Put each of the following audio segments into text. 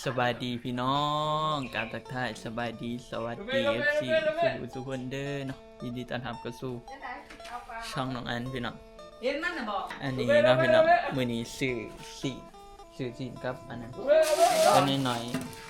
สบายดีพี่น้องการทักทายสบายดีสวัสดี FC ทุกคนเด้อเนาะยินดีต้อนรับเข้าสู่ช่องน้องอันพี่น้องเห็นมันน่ะบอกอันนี้เนาะพี่น้องมื้อนี้ซื้อสินกับอันนั้นก็น้อย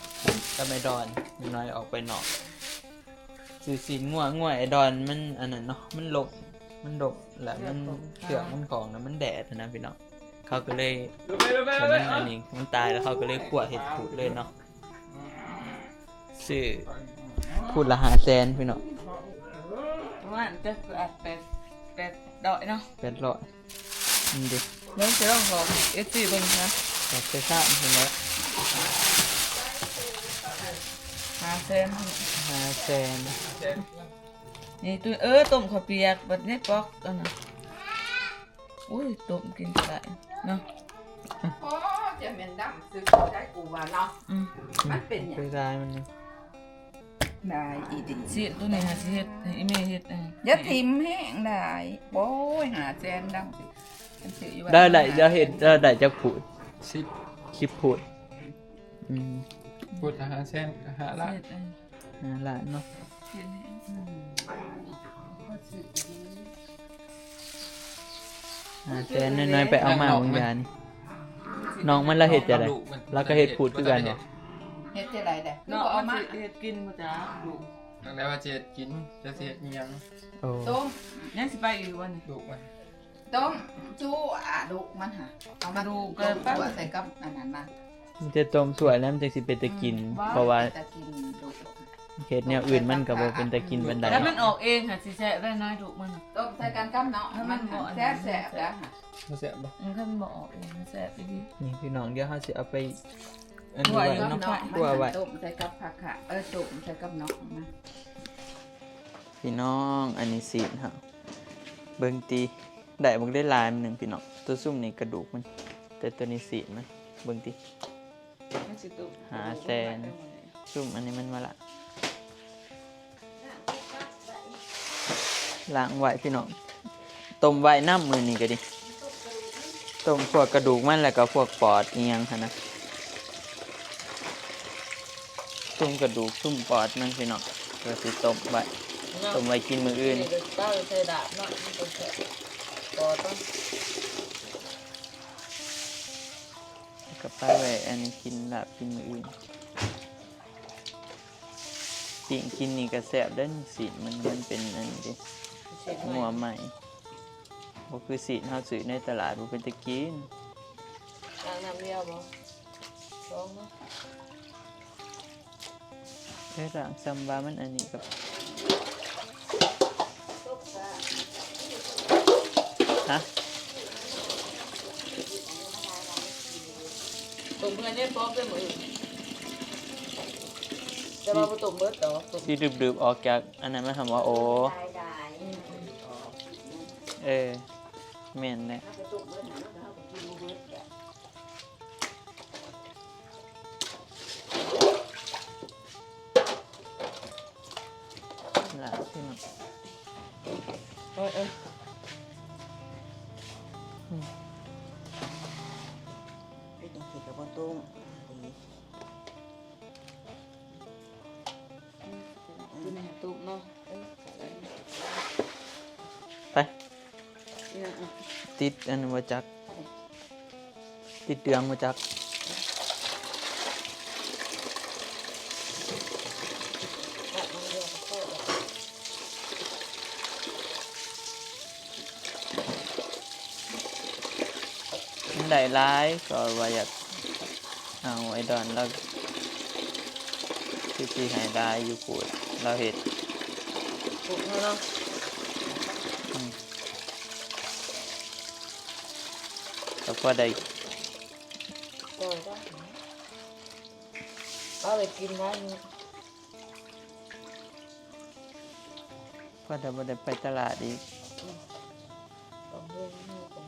ๆก็ไม่ดอนน้อยออกไปนอกซื้อสินง่วไอ้ดอนมันอันนั้นเนาะมันหลบแล้วมันเสือกมันของแล้วมันแดดนะพี่น้องเขาก็เลยมันอันนี้มันตายแล้วเขาก็เลยขั่วเห็ดขูดเลยเนาะซื้อพูดละ500,000พี่น้องประมาณแปดดอกเนาะ800นี่ดิ เบิ่งจะต้องของ FC เบิ่งนะแต่เสื้อผ้าเห็นแล้ว500,000นี่ตัวต้มข้าวเปียกบัดนี้ปอกอันน่ะอุ้ยต้มกินได้เนาะโอ้จะเป็นดำซื้อได้กูว่าเนาะมันเป็นอย่าง คือได้มัน ได้อีดิ สิตัวนี้หาสิเฮ็ดให้แม่เฮ็ดอย่าทิมแห้งได้โอ้ยหาแจนดำสิเป็นสิอยู่ ได้จะเห็นได้จะขูดคลิปขูดพูดหาเส้นหาละ ละเนาะ500,000น้อยๆไปเอามาบางอย่างนี่น้องมันละเห็ดจะได้แล้วก็เห็ดขูดคือกันบ่เฮ็ดจะได้เด้ เนาะเอามาเฮ็ดกินบ่จ้าลูก ตั้งแต่ว่าเจ็ดกินจะเสียเงียง โอ้ ต้ม ยังสิไปอีกวันนี้ ดุมัน ต้มจูดุมันหาเอามาดูก็ตัวใส่กับอันนั้นมา มันจะต้มสวยแล้วมันจะสิเป็นตะกินเพราะว่า จะกินดุ เห็ดแนวอื่นมันก็บ่เป็นตะกินปานใด แล้วมันออกเองค่ะสิแซ่บได้น้อยลูกมัน ต้มใส่กันกับเนาะมันแซ่บแซ่บแล้วค่ะ มาเสียบ่ มันก็บ่ออกเองมันแซ่บอีดี นี่พี่น้องเดี๋ยวเฮาสิเอาไปอัน คั่ นี้ ว ไว้ อยู่ เนาะ เนาะ คั่วไว้ ต้มใส่กับผักค่ะต้มใส่กับเนาะมา พี่น้องอันนี้สีนครับเบิ่งตีได้บ่ได้ลายมันนึงพี่น้องตัวซุ่มนี่กระดูกมันแต่ตัวนี้สีนมันเบิ่งตี มันสิตุซุ่มอันนี้มันมาละล้างไว้พี่น้องต้มไว้น้ำมือนี่ก็ดิต้มพวกกระดูกมันแล้วก็พวกปอดเอียงค่ะนะต้มกระดูกต้มปอดมันพี่น้องก็สิต้มไว้กินมื้ออื่น เต้าใส่ดาบเนาะมันก็แซ่บปอต้อง กับไปไว้อันนี้กินลาบกินมื้ออื่นปิ่งกินนี่ก็แซ่บเด้อสีมันเป็นอันนี้ดิหัวใหม่บ่คือสีเฮาซื้อในตลาดบ่เป็นตะกิน ล้างน้ำเดียวบ่สองเนาะ แค่ร่างซ้ำว่ามันอันนี้กับฮะ ตุ่มเพื่อนเนี่ยป๊อกได้หมดจะมาตุ่มเบิดต่อตุ่ม ที่ดึบๆออกจากอันนั้นมาทำว่าโอ้แม่นแหละล่ะพี่น้อง เป็นจังซี่ก็บ่ต้ม ตุ่มตุ่มเนาะ ไปติดอันนั้นบ่จักติดเดืองบ่จักมันได้หลายก็ว่าอยากเอาไอ้ดอนแล้วที่ให้ได้อยู่พูดเราเฮ็ด ตุ่มเนาะ แล้วก็ได้ ต่อยก็เอาไปกินได้นี่ ก็ได้บ่ได้ไปตลาดอีก ต้องเพิ่มให้ตรง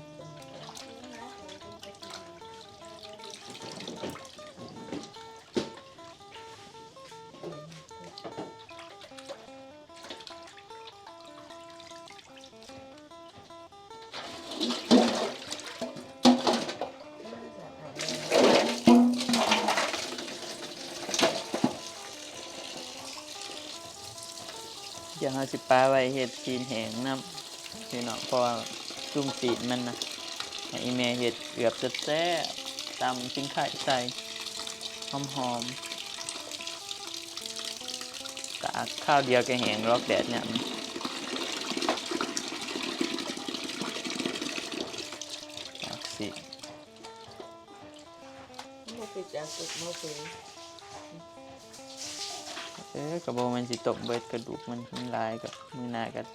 เดี๋ยวเราสิปลาไว้เฮ็ดซีนแห้งน้ำพี่น้องเพราะว่าจุ่มซีนมันนะให้อีแม่เฮ็ดเกือบจะแซ่บตำชิ้นไข่ใส่หอมๆกะข้าวเดียวก็แห้งรอกแดดเนี่ยสิ บ่ไปจับตัวบ่ไป กระโบมันสิตกเบิดกระดูกมันลายกับมือหน้ากับ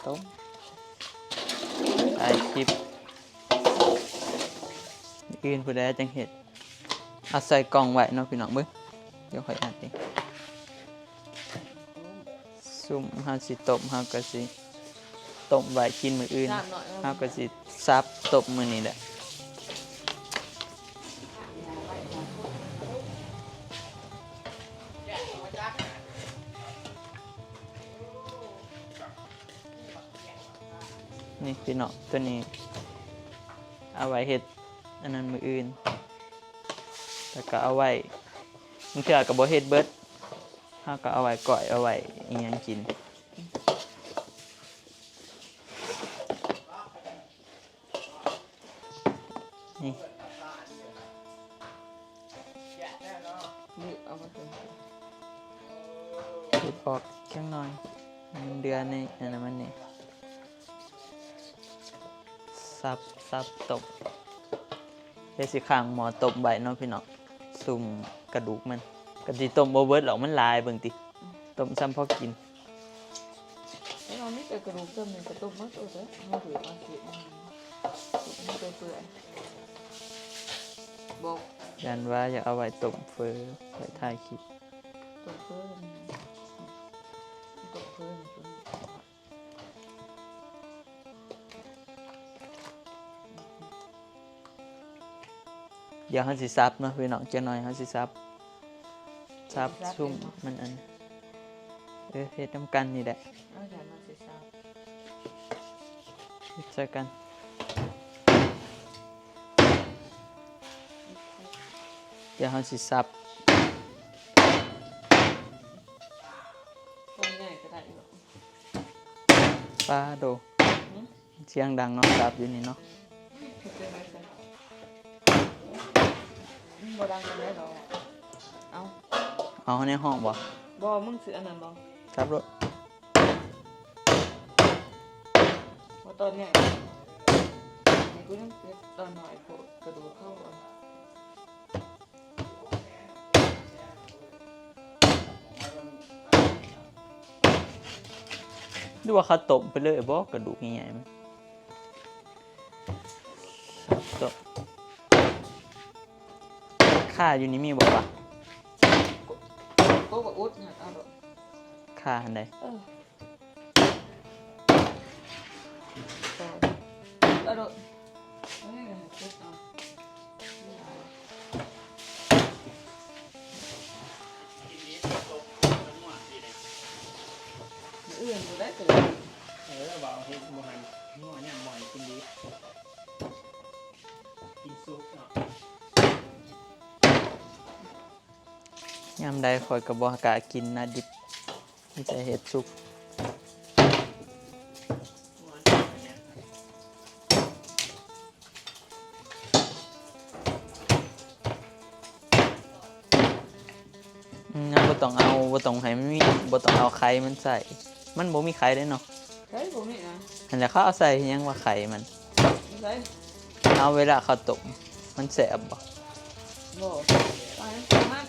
ต้มไอคลิปอื่นผู้ใดจังเห็ดเอาใส่กล่องไว้เนาะพี่น้องเบิ้งเดี๋ยวค่อยอ่านเองซุ่มเฮาสิต้มเฮาก็สิต้มไว้กินมื้ออื่น น้ำหน่อย เฮาก็สิซับต้มมื้อนี้แหละนี่พี่น้องตัวนี้เอาไว้เฮ็ดอันนั้นมื้ออื่นแล้วก็เอาไว้บางเทื่อก็บ่เฮ็ดเบิดเฮาก็เอาไว้ก้อยเอาไว้อีหยังกินนี่ นี่เอามาตัว เฮ็ดออกจังหน่อยมันเดือนนี่อันนั้นมันนี่ซับตบเฮ็ดสิข้างหมอตบใบเนาะพี่น้องซุ่มกระดูกมันกะสิต้มบ่เบิดหรอกมันหลายเบิ่งติต้มซ้ำพอกิน แล้วเรามีแต่กระดูกต้มนึงกระตุ้มมาตัวเด้อมาถือมาสิมันเปื่อยบอก ยันว่าอยากเอาไว้ต้มเฟอไว้ถ่ายคลิป ตัวเพิ่มตัวเพิ่ม เดี๋ยวเฮาสิซับเนาะพี่น้องจักหน่อยเฮาสิซับซุ่มมันอันเฮ็ดนำกันนี่แหละ เอาจารย์มาสิซา เฮ็ดใส่กันเดี๋ยวเฮาสิซับ ตัวใหญ่ก็ได้อยู่ ปลาโดเสียงดังเนาะซับอยู่นี่เนาะ บ่ดังกันได้ดอกเอา เอาในห้องบ่ บ่มึงสิอันนั้นบ่ ซับรถ ว่าตอนเนี้ยนี่กูยังเก็บตอนหน่อยโผล่กระดูกเข้าอ่ะ หรือว่าเขาต้มไปเลยบ่กระดูกใหญ่ๆมันต้มข่าอยู่นี่มีบ่ปะ ก็ว่าอุดเนี่ยเอาดอก ข่าอันใด ต่อเอาดอกเอาให้กันเก็บเอาอื่นบ่ได้ตัว บ่เฮ็ดบ่หันงัวเนี่ยบ่อยกินดีกินซุปเนาะยามใดข่อยก็บ่กล้ากินนะดิบมีแต่เฮ็ดซุปบ่ต้องให้มันมีบ่ต้องเอาไข่มันใส่มันบ่มีไข่เด้เนาะ ใช่ผมนี่นะ อันแล้วเขาเอาใส่อิหยังว่าไข่มัน ใช่ เอาเวลาเขาต้มมันแสบบ่ บ่ไปมัน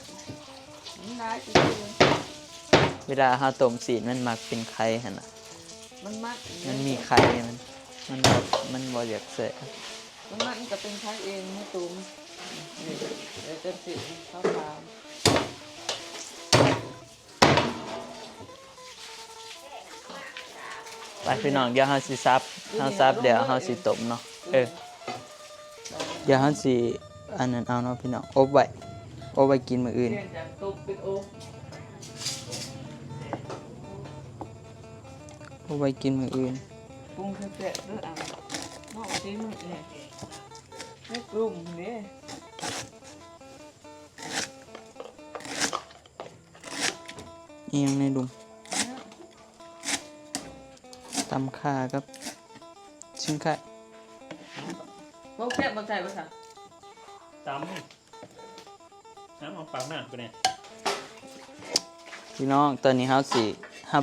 มันได้จริง เวลาเขาต้มสีนมันมักเป็นไข่หั่นน่ะ มันมัด มันมีไข่มันบ่อยากแสบ มันมัดก็เป็นใช้เองไม่ตุ้มนี่เดี๋ยวจะสิข้าวขาว ไปพี่น้องเดี๋ยวเฮาสิซับเดี๋ยวเฮาสิต้มเนาะเดี๋ยวเฮาสิอันนั้นเอาเนาะพี่น้องอบไว้กินมื้ออื่น เปลี่ยนจากตุ้มเป็นโอ๊ก อบไว้กินมื้ออื่น ปรุงเสร็จแล้วอ่ะนอกที่มันเนี่ยไม่ปรุงเนี่ย อีหยังในดุม ตำข่ากับชิ้นไข่ บ่แซ่บบ่ใส่บ่ซะ ตำน้ำเอาปากหน้าไปเนี่ย พี่น้องตอนนี้เฮา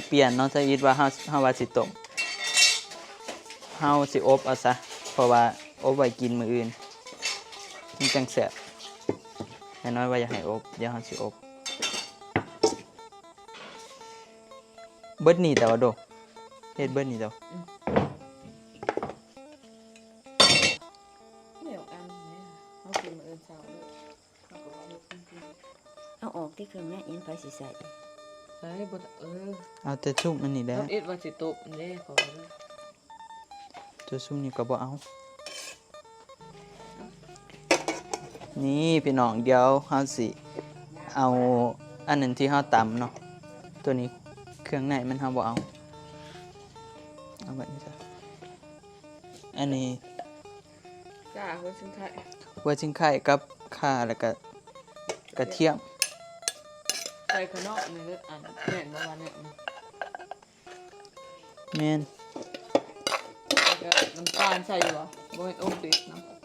เปลี่ยนเนาะจะยิดว่าเฮาว่าสิต้มเฮาสิอบเอาซะเพราะว่าอบไว้กินมื้ออื่นมันจังแซ่บแม่น้อยว่าอยากให้อบเดี๋ยวเฮาสิอบเบิดนี่แต่ว่าโดเฮ็ดเบิดนี่แต่ว่า เดี๋ยวอันนี้เอากินมื้ออื่นเช้าเลยเอาก็ว่าเฮ็ดจริง เอาออกที่เครื่องนี้ยันไปสิใส่ ๆใส่บ่ เอาแต่ชุ่มอันนี้ได้ ทำอิดว่าสิตุบนี่ขอเลย ตัวชุ่มนี่ก็บ่เอานี่พี่น้องเดี๋ยวเฮาสิเอาอันนั้นที่เฮาตำเนาะตัวนี้เครื่องในมันเฮาบ่เอาแบบนี้จ้ะอันนี้ จ้าหัวชิ้นไทย หัวชิงไข่กับข่าแล้วก็กระเทียม ใส่ข้างนอกนี่เด้ออันแม่นบ่ว่าเนี่ยนะ แม่น แล้วก็น้ำตาลใส่อยู่บ่บ่แม่นอมติดน้ำ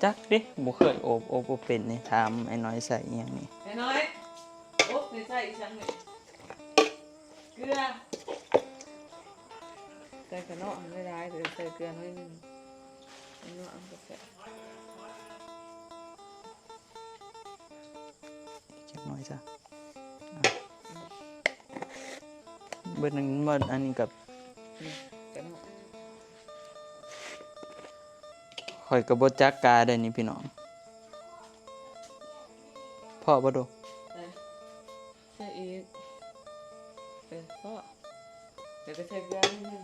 จักดิบ่เคยอบบ่เป็นนี่ถามไอ้น้อยใส่อีหยังนี่ ไอ้น้อยโอ๊บนี่ใส่อีสังนี่เกลือใส่ข้างนอกไม่ได้เดี๋ยวใส่เกลือน้อยหนึงข้างนอกอันก็ใส่ จักหน่อยจ้ะเบิดนั้นบ่อันนี้กับ ข้างนอก ข่อยก็บ่จักกาได้นี่พี่น้องพ่อบ่โด ใส่อีกพ่อเดี๋ยวก็ใส่เกลือนิดนึง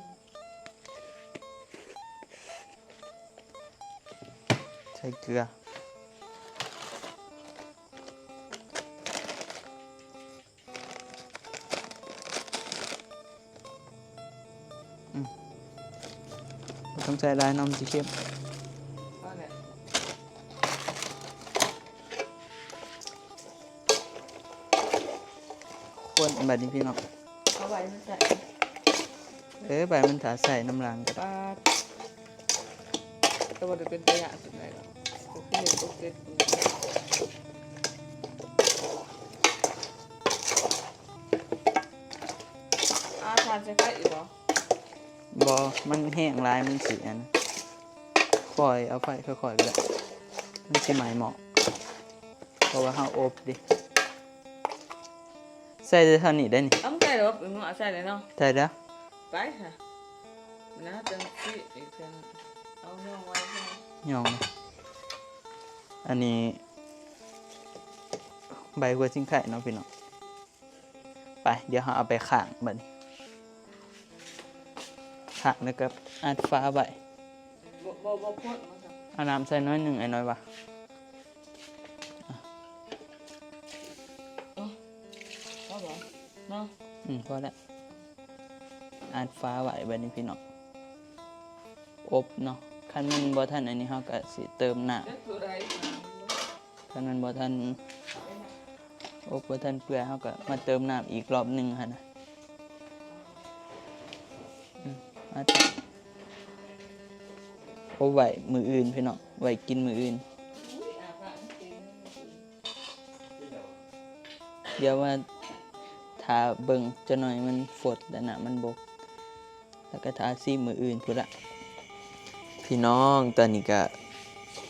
ใส่เกลือบ่ต้องใส่หลายน้ำสิเข้ม พ่อเนี่ย คนบัดนี้พี่น้อง เอาไว้มันใส่ ใบมันถ้าใส่น้ำลังก็ได้ ปาดแต่ว่าเดี๋ยวเป็นตัวอย่างสุดไหนหรอกตัวที่หนึ่งตัวเจ็ดทานใส่ไข่อีกเหรอ บ่มันแห้งหลายมันสิอันค่อยเอาไฟค่อยๆก็ได้มันสิไหม้เหมาะเพราะว่าเฮาอบดิใส่ได้เท่านี้ได้นี่ เอาใส่หรอเป็นหัวใส่เลยเนาะ ใส่แล้ว ไปค่ะมันน่าจะที่อีกเพียงเอาเนื้อไว้ใช่ไหม ยองอันนี้ใบหัวชิงไข่เนาะพี่น้องไปเดี๋ยวเฮาเอาไปข้างบัดนี้ข้างแล้วก็อัดฟ้าไว้ บ่พ่นมาจ้ะ เอาน้ำใส่น้อยหนึงไอ้น้อยว่ะ เอาเหรอเนาะ พอแล้วอัดฟ้าไว้บัดนี้พี่น้องอบเนาะคันมันบ่ทันอันนี้เฮาก็สิเติมน้ำ เด็กตัวใด ถ้ามันบ่ทันอบบ่ทันเปื่อยเฮาก็มาเติมน้ำอีกรอบหนึงหั่นน่ะมาอบไว้มื้ออื่นพี่น้องไว้กินมื้ออื่น เดี๋ยวว่าถ้าเบิ่งจะหน่อยมันฝดแล้วน่ะมันบก แล้วก็ทาซีมื้ออื่นพุ่นละพี่น้องตอนนี้ก็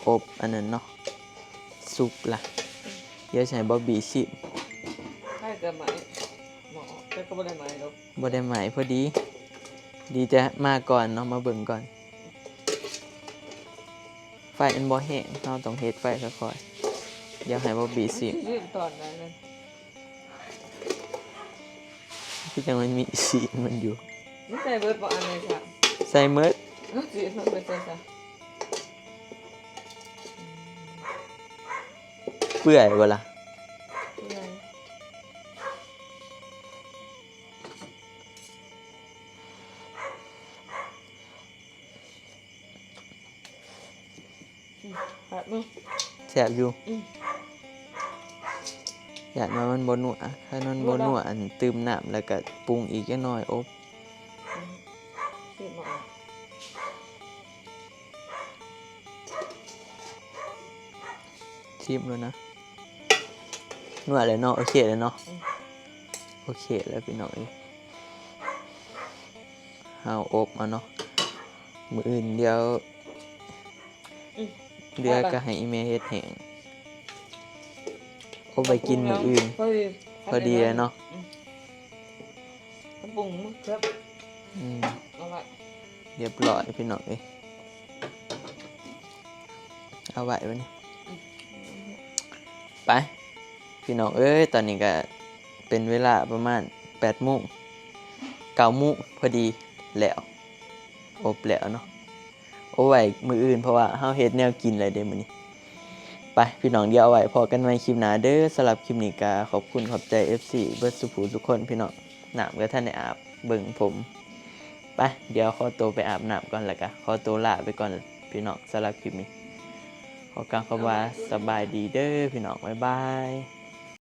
อบอันนั้นเนาะสุกละเดี๋ยวใช้บอบบี้ชิม ให้กับไหมหมอแต่ก็ไม่ได้ไหมหรอก บ่ได้หมายพอดี ดีจะมาก่อนเนาะมาเบิ่งก่อน ไฟอันบ่แห้งเราต้องเฮ็ดไฟค่อยๆเดี๋ยวให้บอบบี้ชิม ยืมตอนนั้นเลย คือจังมันมีสีมันอยู่ นี่ใส่เบิร์ดบอกอันไหนค่ะ ใส่เมิด จีมันเป็นใส่ซะ เปื่อยบ่ล่ะ แบบมึง แซ่บอยู่ อยากว่ามันบ่นัวถ้ามันบ่นัวอันตื่มน้ำแล้วก็ปรุงอีกจักหน่อยอบ สิบ่ ชิมแล้วนะนัวเลยเนาะโอเคแล้วเนาะโอเคแล้วพี่น้องเอ้ยเฮาอบมาเนาะมื้ออื่นเดี๋ยวก็ให้อีเมเฮ็ดแห้งเอาไปกินมื้ออื่นพอดีเลยเนาะ ปรุงครับ เอาไว้ เรียบร้อยพี่น้องเอ้ยเอาไว้บัดนี้ไปพี่น้องเอ้ยตอนนี้ก็เป็นเวลาประมาณ 8 โมง 9 โมงพอดีแล้วอบแล้วเนาะเอาไว้มื้ออื่นเพราะว่าเฮาเฮ็ดแนวกินเลยเด้มื้อนี้ไปพี่น้องเดี๋ยวเอาไว้พอกันใหม่คลิปหน้าเด้อสำหรับคลิปนี้ก็ขอบคุณขอบใจ FC เบิดสุภูทุกคนพี่น้องน้ำก็ท่านได้อาบเบิ่งผมไปเดี๋ยวขอตัวไปอาบน้ำก่อนแล้วก็ขอตัวลาไปก่อนพี่น้องสำหรับคลิปนี้ขอกล่าวคำว่าสบายดีเด้อพี่น้องบ๊ายบาย